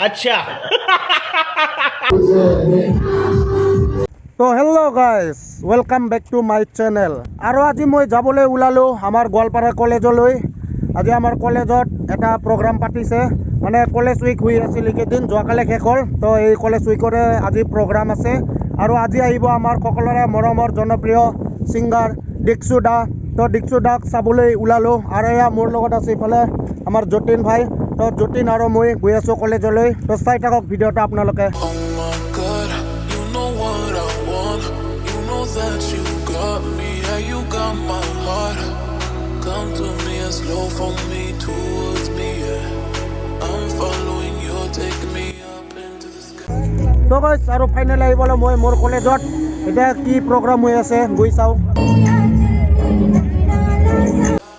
अच्छा তো hello' guys welcome back to my channel. আৰু আজি মই যাবলৈ ওলালোঁ আমাৰ গোৱালপাৰা কলেজলৈ। আজি আমাৰ কলেজত এটা প্ৰগ্ৰাম পাতিছে, মানে কলেজ উইক হৈ আছিল এইকেইদিন, যোৱাকালি শেষ হ'ল। তো এই কলেজ উইকৰে আজি প্ৰগ্ৰাম আছে। আৰু আজি আহিব আমাৰ সকলোৰে মৰমৰ জনপ্ৰিয় ছিংগাৰ দিক্ষু দা। তো দিক্ষু দাক চাবলৈ ওলালোঁ। আৰু এয়া মোৰ লগত আছে ইফালে আমাৰ যতীন ভাই। তো যতীন আৰু মই গৈ আছোঁ কলেজলৈ। তো চাই থাকক ভিডিঅ'টা আপোনালোকে। That you got me, yeah, you got my heart. Come to me and slow for me towards me, yeah. I'm following you, take me up into the sky. তো গাইজ আৰু ফাইনেলি আহিবলৈ মই মোৰ কলেজত এতিয়া কি প্ৰগ্ৰাম হৈ আছে গৈ চাওঁ।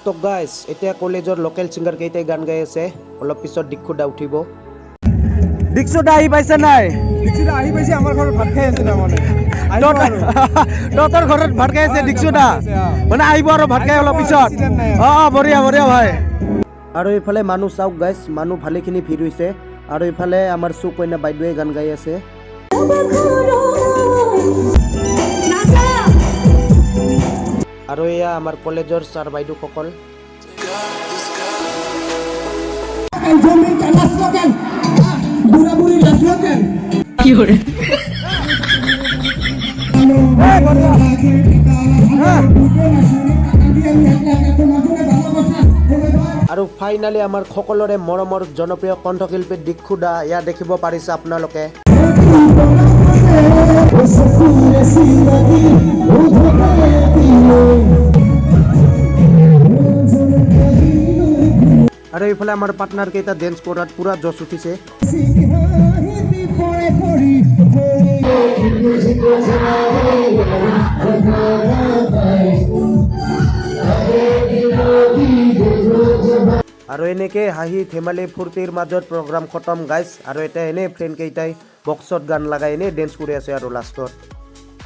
তো গাইজ এতিয়া কলেজৰ লোকেল ছিংগাৰ কেইটাই গান গাই আছে। অলপ পিছত দিক্ষু দা উঠিব। দিক্ষু দা আহি পাইছে নাই? দিক্ষু দা আহি পাইছে, আমাৰ ঘৰত ভাত খাই আছে তাৰমানে। তহঁতৰ ঘৰত ভাত খাই আছে দিক্ষু দা, মানে আহিব আৰু ভাত খাই অলপ পিছত। বঢ়িয়া বঢ়িয়া ভাই। আৰু এইফালে মানুহ চাওক গাইজ, মানুহ ভালেখিনি ভিৰ হৈছে। আৰু এইফালে আমাৰ সুকন্যা বাইদেৱে গান গাই আছে। আৰু এয়া আমাৰ কলেজৰ ছাৰ বাইদেউসকল। আৰু ফাইনালি আমাৰ সকলোৰে মৰমৰ জনপ্ৰিয় কণ্ঠশিল্পী দিক্ষু দা, ইয়াত দেখিব পাৰিছে আপোনালোকে। আৰু এইফালে আমাৰ পাৰ্টনাৰ কেইটা ডেন্স কৰাত পুৰা জচ উঠিছে। আৰু এনেকৈ হাঁহি ধেমালি ফূৰ্তিৰ মাজত প্ৰগ্ৰাম খতম গাইজ। আৰু এতিয়া এনেই ফ্ৰেণ্ড কেইটাই বক্সত গান লগাই এনেই ডেন্স কৰি আছে আৰু লাষ্টত।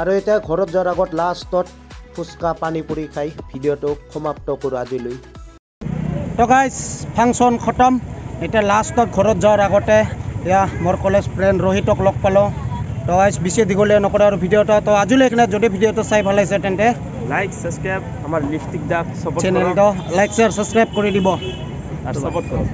আৰু এতিয়া ঘৰত যোৱাৰ আগত লাষ্টত ফুচকা পানী পুৰি খাই ভিডিঅ'টো সমাপ্ত কৰোঁ আজিলৈ। তো গাইজ ফাংচন খতম। এতিয়া লাষ্টত ঘৰত যোৱাৰ আগতে এয়া মোৰ কলেজ ফ্ৰেণ্ড ৰোহিতক লগ পালোঁ। তো গাইজ বেছি দীঘলীয়া নকৰোঁ আৰু ভিডিঅ'টো। তো আজিলৈ এইখিনিত যদি ভিডিঅ'টো চাই ভাল লাগিছে তেন্তে লাইক ছাবস্ক্ৰাইব আমাৰ লিপষ্টিক দাক চেনেলটো লাইক শ্বেয়াৰ ছাবস্ক্ৰাইব কৰি দিব আৰু ছাপোৰ্ট কৰক।